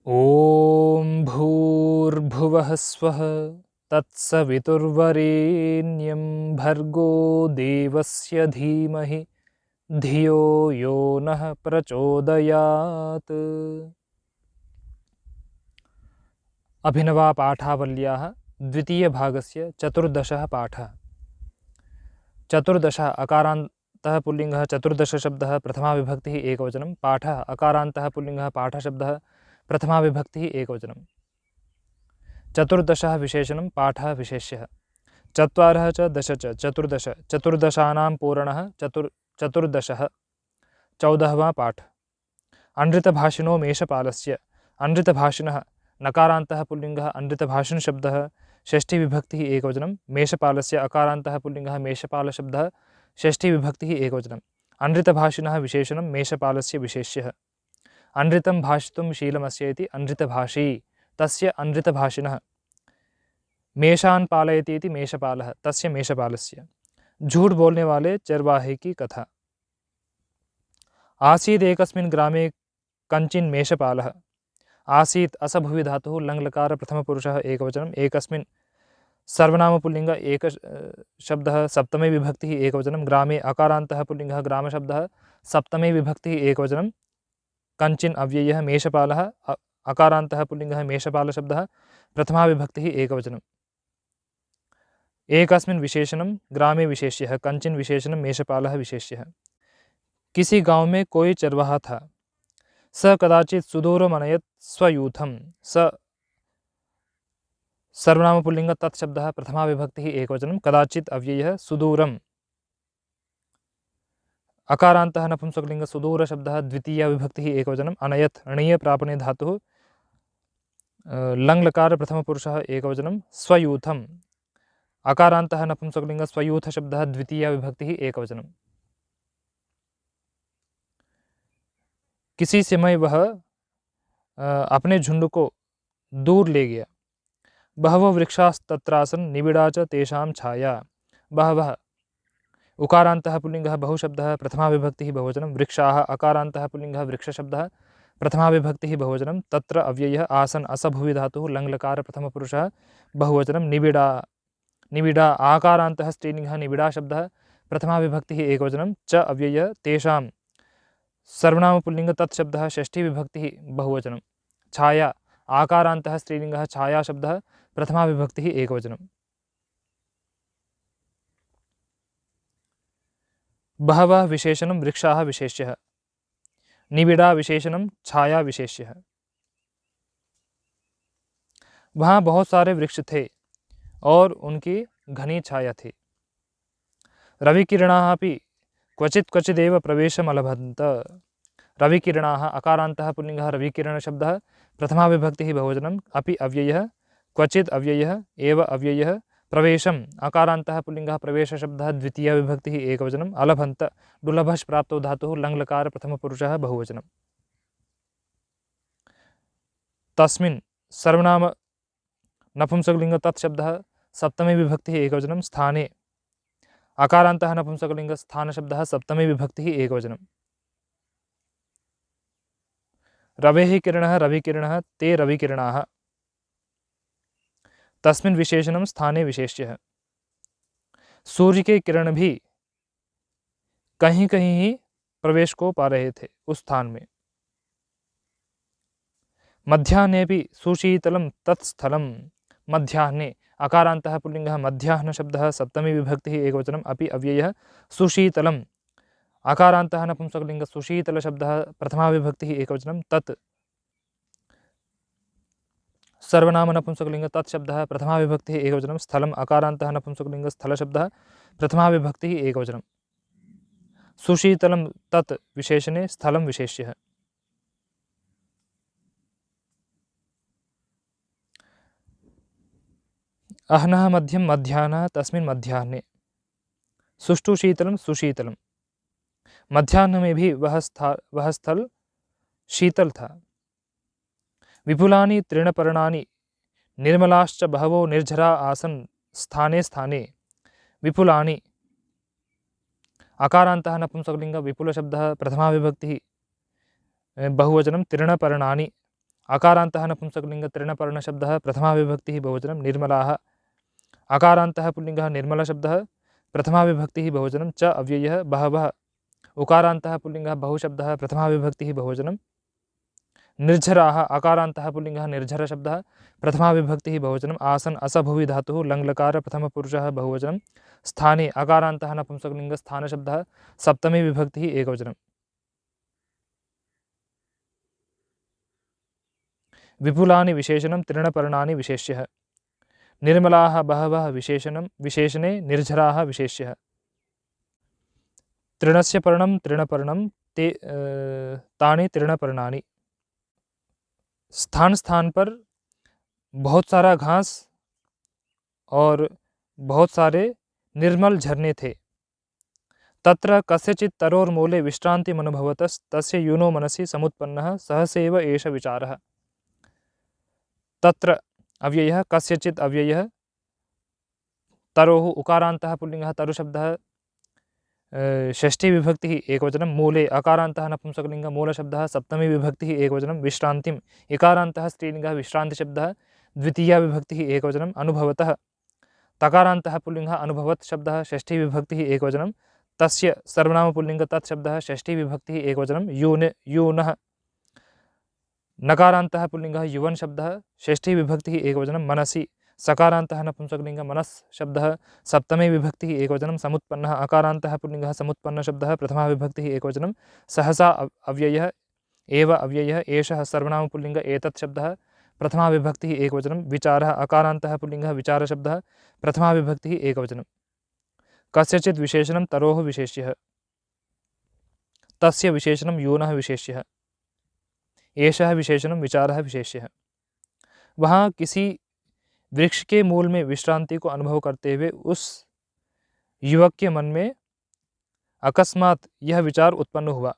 ॐ भूर्भुवः स्वः तत्सवितुर्वरेण्यं भर्गो देवस्य धीमहि धियो यो नः प्रचोदयात्। अभिनवापाठावल्याः द्वितीयभागस्य चतुर्दशः पाठः। चतुर्दश अकारान्तः पुल्लिङ्गः चतुर्दशशब्दः प्रथमाविभक्तिः एकवचनं। पाठः अकारान्तः पुल्लिङ्गः पाठशब्दः प्रथमाविभक्तिः एकवचनं। चतुर्दशः विशेषणं पाठः विशेष्यः। चत्वारः च दश च चतुर्दश चतुर्दशानां पूरणः चतुर्दशः 14वां पाठ। अनृतभाषिणो मेषपालस्य अनृतभाषिणः नकारान्तः पुल्लिङ्गः अनृतभाषिणशब्दः षष्ठीविभक्तिः एकवचनं। मेषपालस्य अकारान्तः पुल्लिङ्गः मेषपालशब्दः षष्ठीविभक्तिः एकवचनं। अनृतभाषिणः विशेषणं मेषपालस्य विशेष्यः। अनृतं भाषितुं शीलमस्य इति अनृतभाषी तस्य अनृतभाषिणः। मेषान् पालयति इति मेषपालः तस्य मेषपालस्य। झूठ बोलने वाले चरवाहे की कथा। आसीत् एकस्मिन् ग्रामे कञ्चिन् मेषपालः। आसीत् असभुवि धातुः लङ्लकार प्रथमपुरुषः एकवचनम्। एकस्मिन् सर्वनामपुल्लिङ्ग एक शब्दः सप्तमे विभक्तिः एकवचनं। ग्रामे अकारान्तः पुल्लिङ्गः ग्रामशब्दः सप्तमे विभक्तिः एकवचनं। कञ्चिन् अव्ययः मेषपालः अकारान्तः पुल्लिङ्गः मेषपालशब्दः प्रथमा विभक्तिः एकवचनम्। एकस्मिन् विशेषणं ग्रामे विशेष्यः। कञ्चिन् विशेषणं मेषपालः विशेष्यः। किसी गांव में कोई चरवाहा था। स कदाचित् सुदूरमनयत् स्वयूथम। स सर्वनामपुल्लिङ्ग तत्शब्दः प्रथमा विभक्तिः एकवचनं। कदाचित् अव्ययः सुदूरम् अकारान्तः नपुंसकलिङ्ग सुदूरशब्दः द्वितीया विभक्तिः एकवचनम्। अनयत् णीय प्रापणे धातुः लङ्लकार प्रथमपुरुषः एकवचनं। स्वयूथम् अकारान्तः नपुंसकलिङ्ग स्वयूथशब्दः द्वितीया विभक्तिः एकवचनम्। किसी समय वह अपने झुंड को दूर ले गया। बहवः वृक्षास्तत्रासन् निबिड़ा च तेषां छाया। बहवः उकारान्तः पुल्लिङ्गः बहुशब्दः प्रथमा विभक्तिः बहुवचनं। वृक्षाः अकारान्तः पुल्लिङ्गः वृक्षशब्दः प्रथमा विभक्तिः बहुवचनं। तत्र अव्ययः आसन् असभुवि धातुः लङ्लकार प्रथमपुरुषः बहुवचनं। निबिडा आकारान्तः स्त्रीलिङ्गः निबिडा शब्दः प्रथमा विभक्तिः एकवचनं। च अव्ययः तेषां सर्वनामपुल्लिङ्ग तत्शब्दः षष्ठी विभक्तिः बहुवचनं। छाया आकारान्तः स्त्रीलिङ्गः छाया शब्दः प्रथमा विभक्तिः एकवचनं। बहवः विशेषणं वृक्षाः विशेष्यः। निबिड़ा विशेषणं छाया विशेष्यः। वहाँ बहुत सारे वृक्ष थे और उनकी घनी छाया थी। रविकिरणाः अपि क्वचित् क्वचिदेव प्रवेशमलभन्त। रविकिरणाः अकारान्तः पुल्लिङ्गः रविकिरणशब्दः प्रथमा विभक्तिः बहुवचनम्। अपि अव्ययः क्वचित् अव्ययः एव अव्ययः। प्रवेशम् अकारान्तः पुल्लिङ्गः प्रवेशशब्दः द्वितीया विभक्तिः एकवचनम्। अलभन्त दुर्लभश् प्राप्तो धातुः लङ्लकार प्रथमपुरुषः बहुवचनं। तस्मिन् सर्वनाम नपुंसकलिङ्ग तत्शब्दः सप्तमे विभक्तिः एकवचनं। स्थाने अकारान्तः नपुंसकलिङ्ग स्थानशब्दः सप्तमे विभक्तिः एकवचनं। रवेः किरणः रविकिरणः ते रविकिरणाः। तस्मिन् विशेषणं स्थाने विशेष्यः। सूर्य के किरण भी कहीं कहीं ही प्रवेश को पा रहे थे उस स्थान में। मध्याह्नेऽपि सुशीतलं तत्स्थलं। मध्याह्ने अकारान्तः पुल्लिङ्गः मध्याह्न शब्दः सप्तमी विभक्तिः एकवचनम्। अपि अव्ययः सुशीतलम् अकारान्तः नपुंसकलिङ्ग सुशीतलशब्दः प्रथमा विभक्तिः एकवचनं। तत् सर्वनाम नपुंसकलिङ्ग तत्शब्दः प्रथमा विभक्तिः एकवचनं। स्थलम् अकारान्तः नपुंसकलिङ्ग स्थलशब्दः प्रथमा विभक्तिः एकवचनं। सुशीतलं तत् विशेषणे स्थलं विशेष्यः। अह्नः मध्यं मध्याह्नः तस्मिन् मध्याह्ने। सुष्ठु शीतलं सुशीतलं। मध्याह्न में भी वह स्थल शीतल था। विपुलानि तृणपर्णानि निर्मलाश्च बहवो निर्झरा आसन् स्थाने स्थाने। विपुलानि अकारान्तः नपुंसकलिङ्ग विपुलशब्दः प्रथमा विभक्तिः बहुवचनं। तृणपर्णानि अकारान्तः नपुंसकलिङ्ग तृणपर्णशब्दः प्रथमा विभक्तिः बहुवचनं निर्मलाः। अकारान्तः पुल्लिङ्गः निर्मलशब्दः प्रथमा विभक्तिः बहुवचनं च अव्ययः बहवः। उकारान्तः पुल्लिङ्गः बहुशब्दः प्रथमा विभक्तिः बहुवचनं निर्झराः। अकारान्तः पुल्लिङ्गः निर्झरशब्दः प्रथमा विभक्तिः बहुवचनम् आसन् असभुवि धातुः लङ्लकार प्रथमपुरुषः बहुवचनं स्थाने। अकारान्तः नपुंसकलिङ्गः स्थानशब्दः सप्तमी विभक्तिः एकवचनं। विपुलानि विशेषणं तृणपर्णानि विशेष्यः। निर्मलाः बहवः विशेषणं विशेषणे निर्झराः विशेष्यः। तृणस्य पर्णं तृणपर्णं ते तानि तृणपर्णानि। स्थान स्थान पर बहुत सारा घास और बहुत सारे निर्मल झरने थे। तत्र कस्यचित् तरोर्मूले विश्रान्तिमनुभवतस्तस्य यूनो मनसि समुत्पन्नः सहसैव एष विचारः। तत्र अव्ययः कस्यचित् अव्ययः तरोः उकारान्तः पुल्लिङ्गः तरुशब्दः षष्ठी विभक्तिः एकवचनं मूले अकारान्तः नपुंसकलिङ्गः मूलशब्दः सप्तमी विभक्तिः एकवचनं विश्रान्तिम् इकारान्तः स्त्रीलिङ्गः विश्रान्तिशब्दः द्वितीया विभक्तिः एकवचनम् अनुभवतः तकारान्तः पुल्लिङ्गः अनुभवत् शब्दः षष्ठी विभक्तिः एकवचनं तस्य सर्वनामपुल्लिङ्गः तत् शब्दः षष्ठी विभक्तिः एकवचनं यूनः नकारान्तः पुल्लिङ्गः युवन् शब्दः षष्ठी विभक्तिः एकवचनं मनसि सकारान्तः नपुंसकलिङ्गः मनस् शब्दः सप्तमी विभक्तिः एकवचनं समुत्पन्नः अकारान्तः पुल्लिङ्गः समुत्पन्नशब्दः प्रथमा विभक्तिः एकवचनं सहसा अव्ययः एव अव्ययः एषः सर्वनामपुल्लिङ्गः एतत् शब्दः प्रथमा विभक्तिः एकवचनं विचारः अकारान्तः पुल्लिङ्गः विचारशब्दः प्रथमा विभक्तिः एकवचनं कस्यचित् विशेषणं तरोः विशेष्यः तस्य विशेषणं यूनः विशेष्यः एषः विशेषणं विचारः विशेष्यः। वहाँ किसी वृक्ष के मूल में विश्रांति को अनुभव करते हुए उस युवक के मन में अकस्मात यह विचार उत्पन्न हुआ।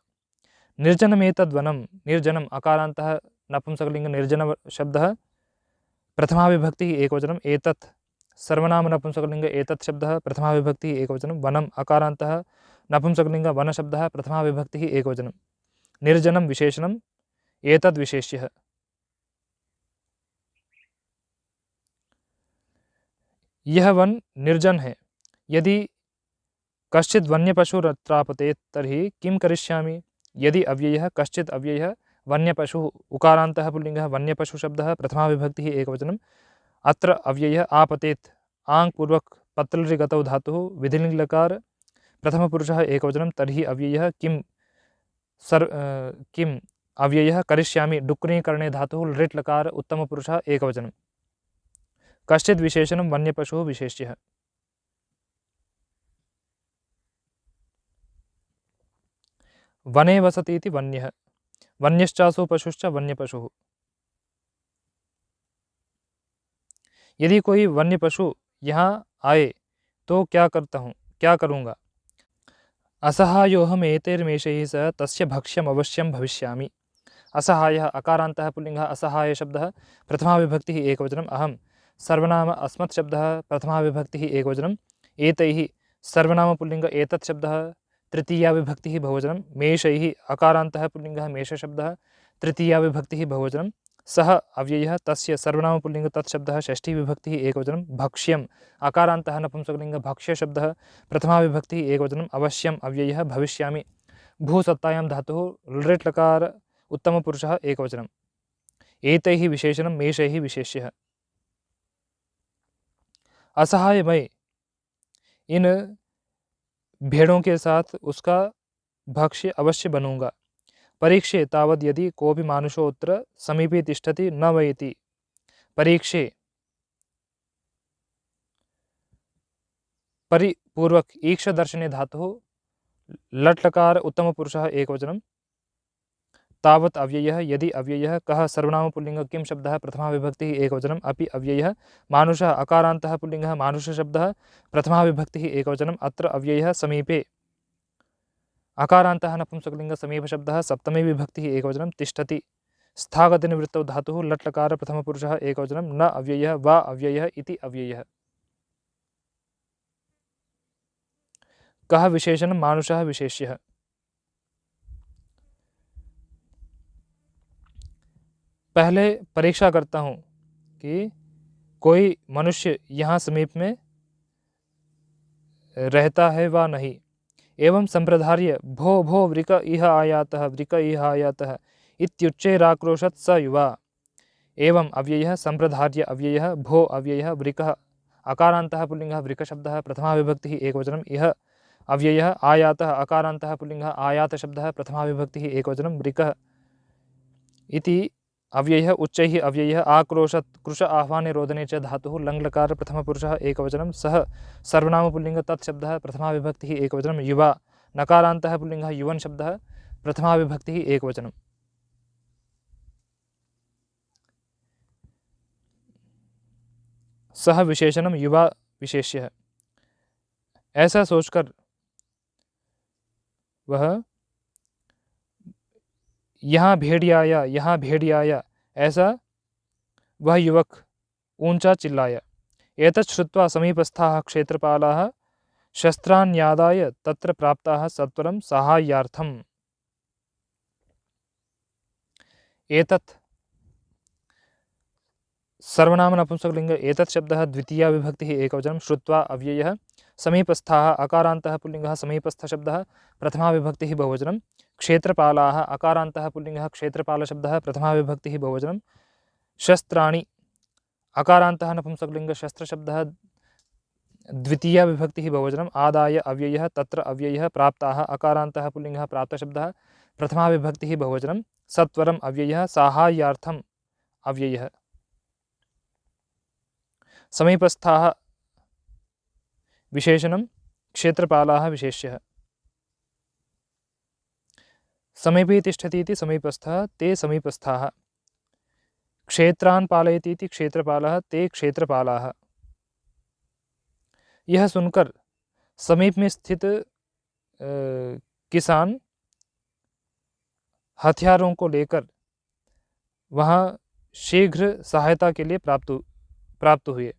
निर्जनमेतद्वनं निर्जनम् अकारान्तः नपुंसकलिङ्ग निर्जन शब्दः प्रथमा विभक्तिः एकवचनम् एतत् सर्वनाम नपुंसकलिङ्ग एतत् शब्दः प्रथमा विभक्तिः एकवचनं वनम् अकारान्तः नपुंसकलिङ्ग वनशब्दः प्रथमा विभक्तिः एकवचनं निर्जनं विशेषणम् एतद् विशेष्यः। यह वन निर्जन है। यदि कश्चित् वन्यपशुरत्रापतेत् तर्हि किं करिष्यामि। यदि अव्ययः कश्चित् अव्ययः वन्यपशुः उकारान्तः पुल्लिङ्गः वन्यपशुशब्दः प्रथमा विभक्तिः एकवचनम् अत्र अव्ययः आपतेत् आङ् पूर्वक पत्लृगतौ धातुः विधिलिङ्गलकार प्रथमपुरुषः एकवचनं तर्हि अव्ययः किम् अव्ययः करिष्यामि डुक्रीकरणे धातुः लृट् लकार उत्तमपुरुषः एकवचनं कश्चित् विशेषणं वन्यपशुः विशेष्यः। वने वसति इति वन्यः वन्यश्चासु पशुश्च वन्यपशुः। यदि कोई वन्य पशु यहाँ आए तो क्या करूँगा। असहायोऽहम् एतैर्मेषैः सह तस्य भक्ष्यम् अवश्यं भविष्यामि। असहायः अकारान्तः पुल्लिङ्गः असहाय शब्दः प्रथमा विभक्तिः एकवचनम् अहं सर्वनाम अस्मत् शब्दः प्रथमा विभक्तिः एकवचनम् एतैः सर्वनाम पुल्लिङ्ग एतत् शब्दः तृतीया विभक्तिः बहुवचनं मेषैः अकारान्तः पुल्लिङ्गः मेषशब्दः तृतीया विभक्तिः बहुवचनं सः अव्ययः तस्य सर्वनाम पुल्लिङ्ग तत् शब्दः षष्ठी विभक्तिः एकवचनं भक्ष्यम् अकारान्तः नपुंसकलिङ्ग भक्ष्यशब्दः प्रथमा विभक्तिः एकवचनम् अवश्यम् अव्ययः भविष्यामि भूसत्तायां धातुः लृट् लकार उत्तमपुरुषः एकवचनम् एतैः विशेषणं मेषैः विशेष्यः। असहाय मैं इन भेड़ों के साथ उसका भक्ष्य अवश्य बनूंगा। परीक्षे तावद् यदि कोऽपि मानुषोऽत्र समीपे तिष्ठति न वैति। परीक्षे परिपूर्वक ईक्षदर्शने धातुः लट् लकार उत्तमपुरुषः एकवचनं तावत् अव्ययः यदि अव्ययः कः सर्वनाम पुल्लिङ्ग किं शब्दः प्रथमा विभक्तिः एकवचनम् अपि अव्ययः मानुषः अकारान्तः पुल्लिङ्गः मानुषशब्दः प्रथमा विभक्तिः एकवचनम् अत्र अव्ययः समीपे अकारान्तः नपुंसकलिङ्ग समीपशब्दः सप्तमी विभक्तिः एकवचनं तिष्ठति स्थागतनिवृत्तौ धातुः लट् लकार प्रथमपुरुषः एकवचनं न अव्ययः वा अव्ययः इति अव्ययः। कः विशेषणं मानुषः विशेष्यः। पहले परीक्षा करता हूँ कि कोई मनुष्य यहाँ समीप में रहता है वा नहीं। एवं संप्रधार्य भो भो वृक इह आयातः इत्युच्चैराक्रोशत् स युवा। एवं अव्ययः संप्रधार्य अव्ययः भो अव्ययः वृकः अकारान्तः पुल्लिङ्गः वृकशब्दः प्रथमा विभक्तिः एकवचनम्। इह अव्ययः आयातः अकारान्तः पुल्लिङ्गः आयातशब्दः प्रथमा विभक्तिः एकवचनं। वृकः इति अव्ययः उच्चैः अव्ययः आक्रोशत् कृश आह्वाने रोदने च धातुः लङ्लकार प्रथमपुरुषः एकवचनं। सः सर्वनामपुल्लिङ्गः तत् शब्दः प्रथमा विभक्तिः एकवचनं। युवा नकारान्तः पुल्लिङ्गः युवन् शब्दः प्रथमा विभक्तिः एकवचनं। सह विशेषणम युवा विशेष्य। ऐसा सोचकर वह यहाँ भेड़िया ऐसा वह युवक ऊंचा चिल्लाया। एतत् श्रुत्वा समीपस्थाः क्षेत्रपालाः शस्त्रान्यादाय तत्र प्राप्ताः सत्वरं साहाय्यार्थम्। एतत् सर्वनाम नपुंसकलिंग एतत् शब्दः द्वितीया विभक्तिः एकवचनं। श्रुत्वा अव्ययः समीपस्थाः अकारान्तः पुल्लिङ्गः समीपस्थ शब्दः प्रथमा विभक्तिः बहुवचनं। क्षेत्रपालाः अकारान्तः पुल्लिङ्गः क्षेत्रपालशब्दः प्रथमा विभक्तिः बहुवचनं। शस्त्राणि अकारान्तः नपुंसकलिंग शस्त्रशब्दः द्वितीया विभक्तिः बहुवचनम्। आदाय अव्ययः तत्र अव्ययः प्राप्ताः अकारान्तः पुल्लिङ्गः प्राप्तशब्दः प्रथमा विभक्तिः बहुवचनं। सत्वरम् अव्ययः साहाय्यार्थम् अव्ययः। समीपस्थाः विशेषणं क्षेत्रपालाः विशेष्यः। समीपे तिष्ठति इति समीपस्थः ते समीपस्थाः। क्षेत्रान् पालयति इति क्षेत्रपालः ते क्षेत्रपालाः। यह सुनकर समीप में स्थित किसान हथियारों को लेकर वहाँ शीघ्र सहायता के लिए प्राप्त हुए।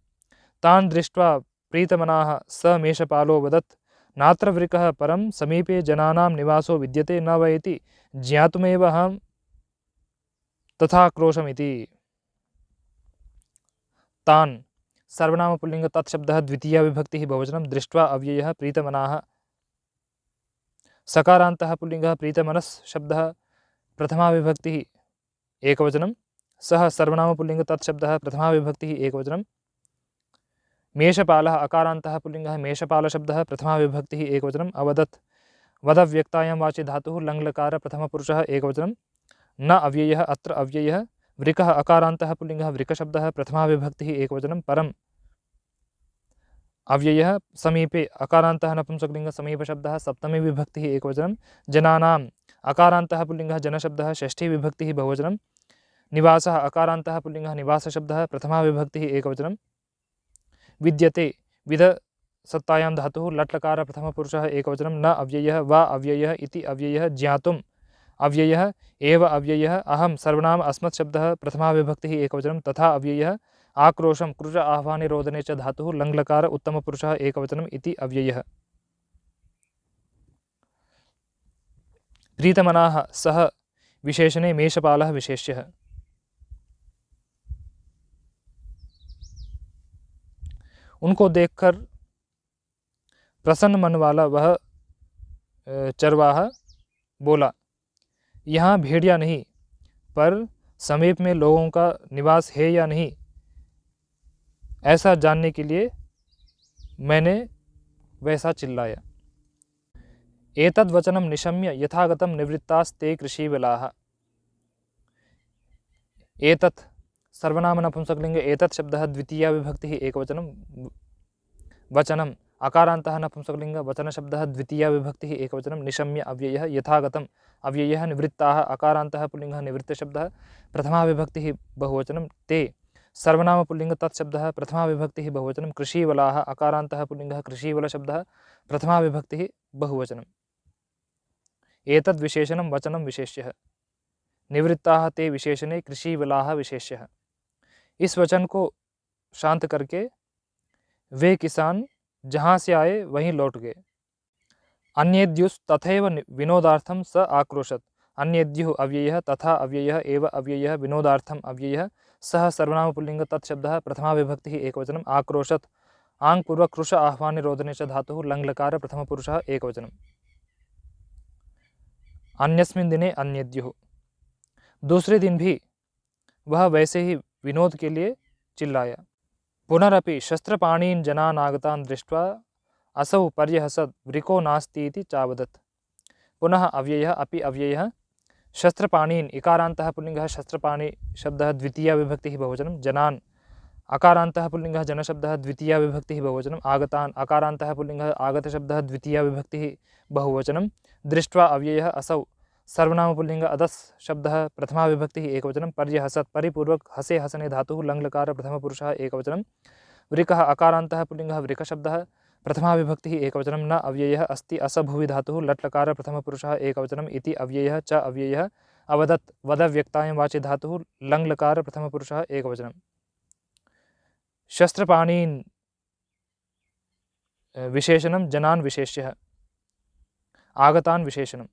तान् दृष्ट्वा प्रीतमनाः स मेषपालो वदत् नात्र वृकः परं समीपे जनानां निवासो विद्यते न वा इति ज्ञातुमेव अहं तथाक्रोशमिति। तान् सर्वनाम पुल्लिंग तत्शब्दः द्वितीया विभक्तिः बहुवचनं। दृष्ट्वा अव्ययः प्रीतमनाः सकारान्तः पुल्लिंगः प्रीतमनस् शब्दः प्रथमा विभक्तिः एकवचनं। सः सर्वनाम पुल्लिंग तत्शब्दः प्रथमा विभक्तिः एकवचनं। मेषपालः अकारान्तः पुल्लिंगः मेषपालशब्दः प्रथमा विभक्तिः एकवचनम्। अवदत् वदव्यक्तायां वाचि धातुः लङ्लकार प्रथमपुरुषः एकवचनं। न अव्ययः अत्र अव्ययः। वृकः अकारान्तः पुल्लिङ्गः वृकशब्दः प्रथमा विभक्तिः एकवचनं। परम् अव्ययः समीपे अकारान्तः नपुंसकलिङ्गः समीपशब्दः सप्तमी विभक्तिः एकवचनं। जनानाम् अकारान्तः पुल्लिङ्गः जनशब्दः षष्ठी विभक्तिः बहुवचनं। निवासः अकारान्तः पुल्लिङ्गः निवासशब्दः प्रथमा विभक्तिः एकवचनं। विद्यते विद सत्तायां धातुः लट्लकार प्रथमपुरुषः एकवचनं। न अव्ययः वा अव्ययः इति अव्ययः ज्ञातुम् अव्ययः एव अव्ययः। अहं सर्वनाम अस्मत् शब्दः प्रथमा विभक्तिः एकवचनं। तथा अव्ययः आक्रोशं कृश आह्वाने रोदने च धातुः लङ्लकार उत्तमपुरुषः एकवचनम् इति अव्ययः। प्रीतमनाः सः विशेषणे मेषपालः विशेष्यः। उनको देखकर प्रसन्न मन वाला वह चरवाहा बोला, यहाँ भेड़िया नहीं, पर समीप में लोगों का निवास है या नहीं, ऐसा जानने के लिए मैंने वैसा चिल्लाया। एतद् वचनं निशम्य यथागतं निवृत्तास्ते कृषीवलाः। एतत् सर्वनाम नपुंसकलिंग एतत् शब्दः द्वितीया विभक्तिः एकवचनं। वचनम् अकारान्तः नपुंसकलिंग वचनशब्दः द्वितीया विभक्तिः एकवचनं। निशम्य अव्ययः यथागतम् अव्ययः। निवृत्ताः अकारान्तः पुल्लिङ्गः निवृत्तशब्दः प्रथमा विभक्तिः बहुवचनं। ते सर्वनाम पुल्लिङ्ग तत्शब्दः प्रथमा विभक्तिः बहुवचनं। कृषीवलाः अकारान्तः पुल्लिङ्गः कृषीवलशब्दः प्रथमा विभक्तिः बहुवचनम्। एतद् विशेषणं वचनं विशेष्यः। निवृत्ताः ते विशेषणे कृषीवलाः विशेष्यः। इस वचन को शांत करके वे किसान जहाँ से आए वहीं लौट गए। अन्येद्युस् तथैव विनोदार्थं स आक्रोशत्। अन्येद्युः अव्ययः तथा अव्ययः एव अव्ययः विनोदार्थम् अव्ययः सः सर्वनामपुल्लिङ्ग तत्शब्दः प्रथमा विभक्तिः एकवचनम् आक्रोशत् आङ् पूर्वक कृश आह्वाने रोदने च धातुः लङ्लकार प्रथमपुरुषः एकवचनम् अन्यस्मिन् दिने अन्येद्युः दूसरे दिन भी वह वैसे ही विनोद के लिए चिल्लाया। पुनरपि शस्त्रपाणीन् जनान् आगतान् दृष्ट्वा असौ पर्यहसत् वृको नास्ति इति चावदत्। पुनः अव्ययः अपि अव्ययः शस्त्रपाणीन् इकारान्तः पुल्लिङ्गः शस्त्रपाणि शब्दः द्वितीया विभक्तिः बहुवचनं जनान् अकारान्तः पुल्लिङ्गः जनशब्दः द्वितीया विभक्तिः बहुवचनम् आगतान् अकारान्तः पुल्लिङ्गः आगतशब्दः द्वितीया विभक्तिः बहुवचनं दृष्ट्वा अव्ययः असौ सर्वनामपुल्लिङ्ग अदस् शब्दः प्रथमा विभक्तिः एकवचनं पर्यहसत् परिपूर्वक हसे हसने धातुः लङ्लकार प्रथमपुरुषः एकवचनं वृकः अकारान्तः पुल्लिङ्गः वृकशब्दः प्रथमा विभक्तिः एकवचनं न अव्ययः अस्ति असभुवि धातुः लट्लकार प्रथमपुरुषः एकवचनम् इति अव्ययः च अव्ययः अवदत् वदव्यक्तायं वाचि धातुः लङ्लकार प्रथमपुरुषः एकवचनं शस्त्रपाणीन् विशेषणं जनान् विशेष्यः आगतान् विशेषणं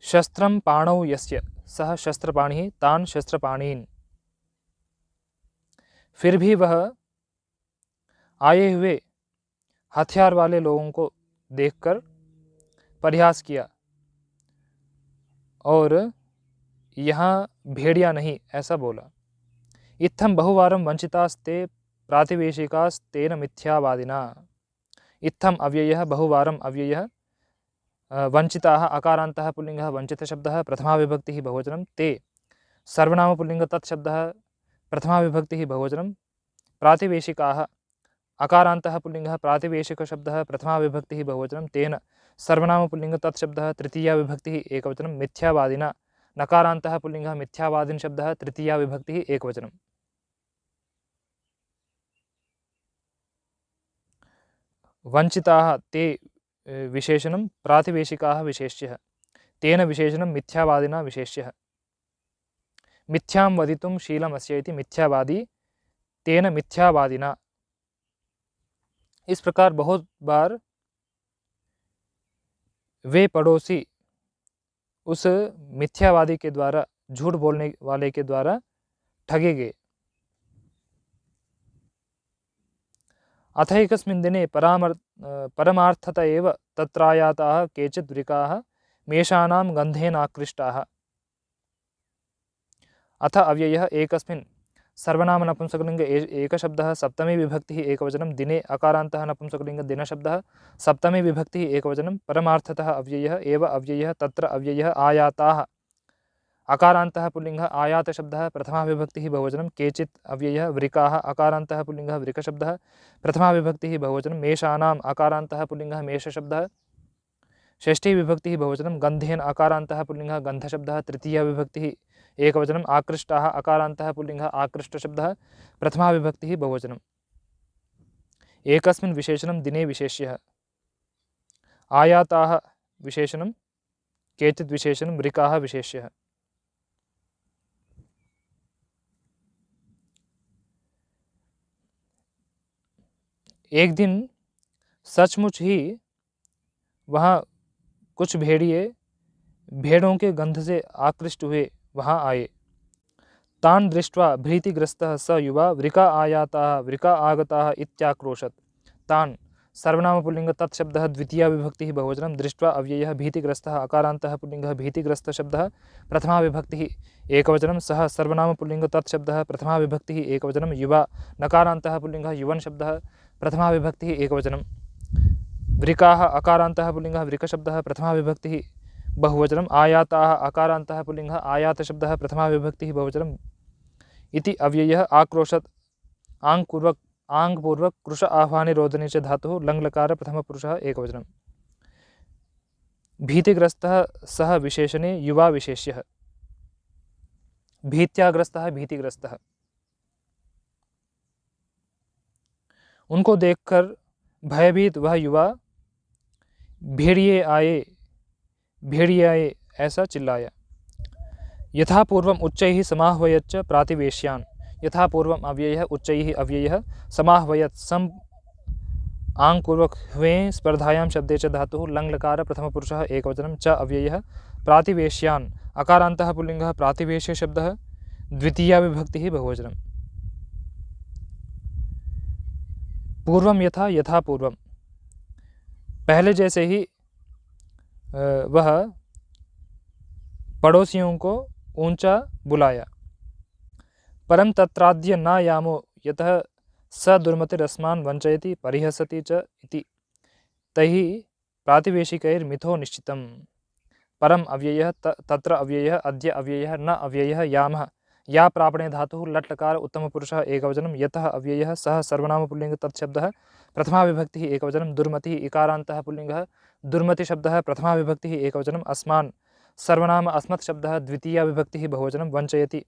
शस्त्रं पाणौ यस्य सः शस्त्रपाणिः तान् शस्त्रपाणीन्। फिर भी वह आए हुए हथियार वाले लोगों को देखकर परिहास किया और यहाँ भेड़िया नहीं ऐसा बोला। इत्थं बहुवारं वंचितास्ते प्रातिवेशिकास्तेन मिथ्यावादिना। इत्थम् अव्ययः बहुवारम् अव्ययः वंचिताः अकारान्तः पुल्लिङ्गः वंचितशब्दः प्रथमा विभक्तिः बहुवचनं ते सर्वनामपुल्लिङ्ग तत्शब्दः प्रथमा विभक्तिः बहुवचनं प्रातिवेशिकाः अकारान्तः पुल्लिङ्गः प्रातिवेशिकशब्दः प्रथमा विभक्तिः बहुवचनं तेन सर्वनामपुल्लिङ्ग तत्शब्दः तृतीया विभक्तिः एकवचनं मिथ्यावादिना नकारान्तः पुल्लिङ्गः मिथ्यावादिन शब्दः तृतीया विभक्तिः एकवचनं वंचिताः ते विशेषणं प्रातिवेशिकाः विशेष्यः तेन विशेषणं मिथ्यावादिना विशेष्यः मिथ्यां वदितुं शीलमस्य इति मिथ्यावादी तेन मिथ्यावादिना। इस प्रकार बहुत बार वे पड़ोसी उस मिथ्यावादी के द्वारा झूठ बोलने वाले के द्वारा ठगे गए। अथैकस्मिन् दिने परमार्थत एव तत्रायाताः केचित् वृकाः मेषानां गन्धेन आकृष्टाः। अथ अव्ययः एकस्मिन् सर्वनाम नपुंसकलिङ्ग एकशब्दः सप्तमी विभक्तिः एकवचनं दिने अकारान्तः नपुंसकलिङ्ग दिनशब्दः सप्तमी विभक्तिः एकवचनं परमार्थतः अव्ययः एव अव्ययः तत्र अव्ययः आयाताः अकारान्तः पुल्लिङ्गः आयातशब्दः प्रथमा विभक्तिः बहुवचनं केचित् अव्ययः वृकाः अकारान्तः पुल्लिङ्गः वृकशब्दः प्रथमा विभक्तिः बहुवचनं मेषानाम् अकारान्तः पुल्लिङ्गः मेषशब्दः षष्ठी विभक्तिः बहुवचनं गन्धेन अकारान्तः पुल्लिङ्गः गन्धशब्दः तृतीया विभक्तिः एकवचनम् आकृष्टाः अकारान्तः पुल्लिङ्गः आकृष्टशब्दः प्रथमा विभक्तिः बहुवचनम् एकस्मिन् विशेषणं दिने विशेष्यः आयाताः विशेषणं केचित् विशेषणं वृकाः विशेष्यः। एक दिन सचमुच ही वहाँ कुछ भेड़िए भेड़ों के गंध से आकृष्ट हुए वहाँ आए। तान् दृष्ट्वा भीतिग्रस्तः स युवा वृका आयाताः वृका आगताः इत्याक्रोशत्। तान् सर्वनामपुल्लिङ्ग तत्शब्दः द्वितीया विभक्तिः बहुवचनं दृष्ट्वा अव्ययः भीतिग्रस्तः अकारान्तः पुल्लिङ्गः भीतिग्रस्तशब्दः प्रथमा विभक्तिः एकवचनं सः सर्वनामपुल्लिङ्ग तत्शब्दः प्रथमा विभक्तिः एकवचनं युवा नकारान्तः पुल्लिङ्गः युवन् शब्दः प्रथमा विभक्तिः एकवचनं वृकाः अकारान्तः पुल्लिङ्गः वृकशब्दः प्रथमा विभक्तिः बहुवचनम् आयाताः अकारान्तः पुल्लिङ्गः आयातशब्दः प्रथमा विभक्तिः बहुवचनम् इति अव्ययः आक्रोशत् आङ् पूर्वक कृश आह्वाने रोदने च धातुः लङ्लकार प्रथमपुरुषः एकवचनं भीतिग्रस्तः सः विशेषणे युवा विशेष्यः भीत्याग्रस्तः भीतिग्रस्तः। उनको देखकर भयभीत वह युवा भेड़िए आए ऐसा चिल्लाया। यथा पूर्वम् उच्चैः समाह्वयच्च प्रातिवेश्यान्। यथा पूर्वम् अव्ययः उच्चैः अव्ययः समाह्वयत् आङ् पूर्वक ह्वे स्पर्धायां शब्दे च धातुः लङ् लकार प्रथमपुरुषः एकवचनं च अव्ययः प्रातिवेश्यान् अकारान्तः पुल्लिङ्गः प्रातिवेश्यशब्दः द्वितीया विभक्तिः बहुवचनं। पूर्वं यथा यथा पूर्वम, पहले जैसे ही वह पड़ोसियों को ऊंचा बुलाया। परं तत्राद्य न यामो यतः स दुर्मतिरस्मान् वञ्चयति परिहसति च इति तैः प्रातिवेशिकैर्मिथो निश्चितम्। परम अव्ययः तत्र अव्ययः अद्य अव्ययः न अव्ययः यामः या प्रापणे धातुः लट् लकार उत्तमपुरुषः एकवचनं यतः अव्ययः सः सर्वनामपुल्लिङ्ग तत्शब्दः प्रथमा विभक्तिः एकवचनं दुर्मतिः इकारान्तः पुल्लिङ्गः दुर्मतिशब्दः प्रथमा विभक्तिः एकवचनम् अस्मान् सर्वनाम अस्मत् शब्दः द्वितीया विभक्तिः बहुवचनं वञ्चयति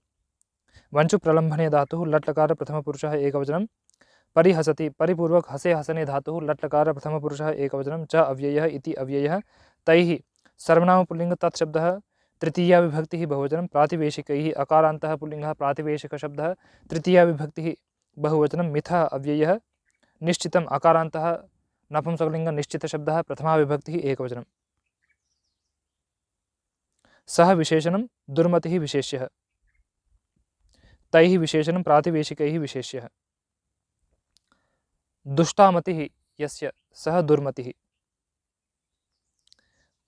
वञ्चु प्रलम्भने धातुः लट् लकार प्रथमपुरुषः एकवचनं परिहसति परिपूर्वक हसे हसने धातुः लट् लकार प्रथमपुरुषः एकवचनं च अव्ययः इति अव्ययः तैः सर्वनाम पुल्लिङ्ग तत्शब्दः तृतीया विभक्तिः बहुवचनं प्रातिवेशिकैः अकारान्तः पुल्लिङ्गः प्रातिवेशिकशब्दः तृतीया विभक्तिः बहुवचनं मिथः अव्ययः निश्चितम् अकारान्तः नपुंसकलिङ्ग निश्चितशब्दः प्रथमा विभक्तिः एकवचनं। सः विशेषणं दुर्मतिः विशेष्यः तैः विशेषणं प्रातिवेशिकैः विशेष्यः। दुष्टामतिः यस्य सः दुर्मतिः।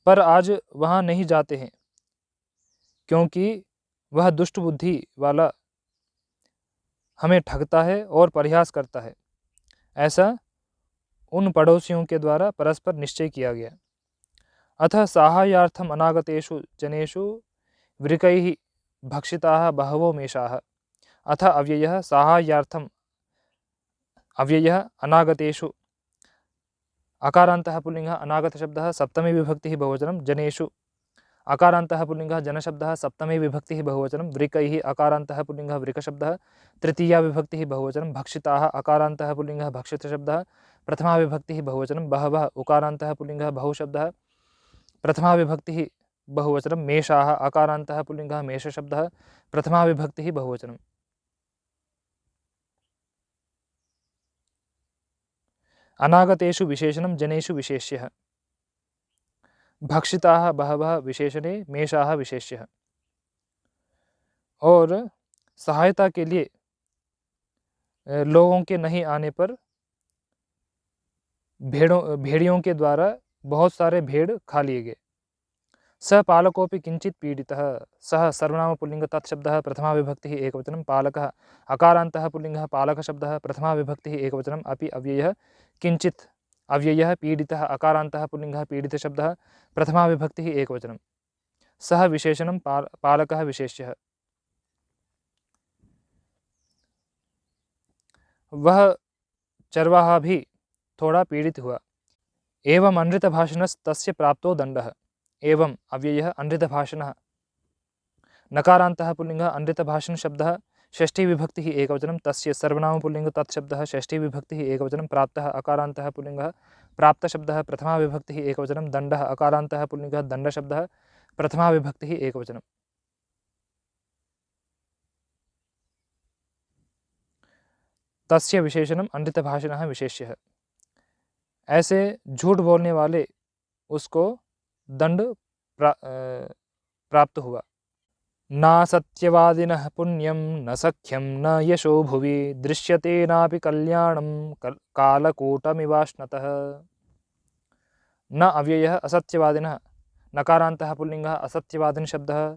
पर आज वहाँ नहीं जाते हैं क्योंकि वह दुष्ट बुद्धि वाला हमें ठगता है और परिहास करता है। ऐसा उन पड़ोसियों के द्वारा परस्पर निश्चय किया गया। अतः साहाय्यार्थम अनागतेषु जनेषु वृकैः भक्षिताः बहवो मेषाः। अथ अव्ययः साहाय्यार्थम अव्ययः अनागतेषु अकारान्तः पुल्लिङ्गः अनागतशब्दः सप्तमी विभक्तिः बहुवचनं जनेषु अकारान्तः पुल्लिङ्गः जनशब्दः सप्तमी विभक्तिः बहुवचनं वृकैः अकारान्तः पुल्लिङ्गः वृकशब्दः तृतीया विभक्तिः बहुवचनं भक्षिताः अकारान्तः पुल्लिङ्गः भक्षितशब्दः प्रथमा विभक्तिः बहुवचनं बहवः उकारान्तः पुल्लिङ्गः बहुशब्दः प्रथमा विभक्तिः बहुवचनं मेषाः अकारान्तः पुल्लिङ्गः मेषशब्दः प्रथमा विभक्तिः बहुवचनं। अनागतेषु विशेषणं जनेषु विशेष्यः भक्षिताः बहवः विशेषणे मेषाः विशेष्यः। और सहायता के लिए लोगों के नहीं आने पर भेड़ियों के द्वारा बहुत सारे भेड़ खा लिए गए। स पालकोपि किंचित पीडितः सः सर्वनाम पुल्लिङ्ग तत्शब्दः प्रथमा विभक्तिः एकवचनं पालकः अकारान्तः पुल्लिङ्गः पालकशब्दः प्रथमा विभक्तिः एकवचनम् अपि अव्ययः किंचित अव्ययः पीडितः अकारान्तः पुल्लिङ्गः पीडितशब्दः प्रथमा विभक्तिः एकवचनं। सः विशेषणं पालकः विशेष्यः। वह चरवाहा भी थोड़ा पीड़ित हुआ। एवं अनृतभाषणस्तस्य प्राप्तो दण्डः। एवं अव्ययः अनृतभाषणः नकारान्तः पुल्लिङ्गः अनृतभाषणशब्दः षष्ठी विभक्तिः एकवचनं तस्य सर्वनाम पुल्लिङ्ग तत्शब्दः षष्ठी विभक्तिः एकवचनं प्राप्तः अकारान्तः पुल्लिङ्गः प्राप्तशब्दः प्रथमा विभक्तिः एकवचनं दण्डः अकारान्तः पुल्लिङ्गः दण्डशब्दः प्रथमा विभक्तिः एकवचनं। तस्य विशेषणं अनृतभाषिणः विशेष्यः। ऐसे झूठ बोलने वाले उसको दंड प्राप्त हुआ। ना सत्यवादिनः पुण्यं न सख्यं न यशो भुवि दृश्यते नापि कल्याणं कालकूटमिवाश्नतः। न अव्ययः असत्यवादिनः नकारान्तः पुल्लिङ्गः असत्यवादिन शब्दः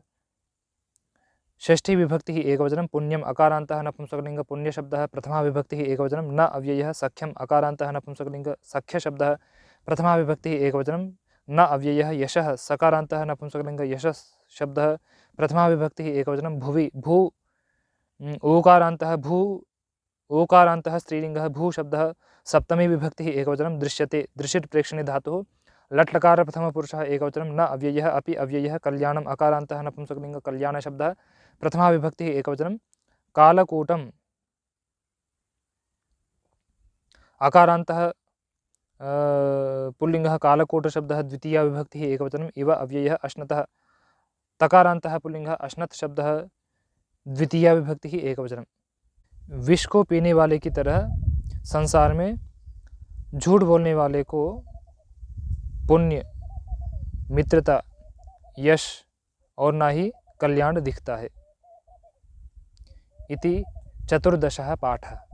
षष्ठी विभक्तिः एकवचनं पुण्यम् अकारान्तः नपुंसकलिङ्ग पुण्यशब्दः प्रथमा विभक्तिः एकवचनं न अव्ययः सख्यम् अकारान्तः नपुंसकलिङ्ग सख्यशब्दः प्रथमा विभक्तिः एकवचनं न अव्ययः यशः सकारान्तः नपुंसकलिङ्ग यशः शब्दः प्रथमा विभक्तिः एकवचनं भुवि भू ओकारान्तः स्त्रीलिङ्गः भू शब्दः सप्तमी विभक्तिः एकवचनं दृश्यते दृश्यत् प्रेक्षणे धातुः लट् लकार प्रथमपुरुषः एकवचनं न अव्ययः अपि अव्ययः कल्याणम् अकारान्तः नपुंसकलिङ्ग कल्याणशब्दः प्रथमा विभक्तिः एकवचनं कालकूटम् अकारान्तः पुल्लिङ्गः कालकूटशब्दः द्वितीया विभक्तिः एकवचनम् इव अव्ययः अश्नतः तकारान्तः पुल्लिङ्गः अश्नत् शब्दः द्वितीया विभक्तिः एकवचनं। विष को पीने वाले की तरह संसार में झूठ बोलने वाले को पुण्य, मित्रता, यश और ना ही कल्याण दिखता है। इति चतुर्दशः पाठः।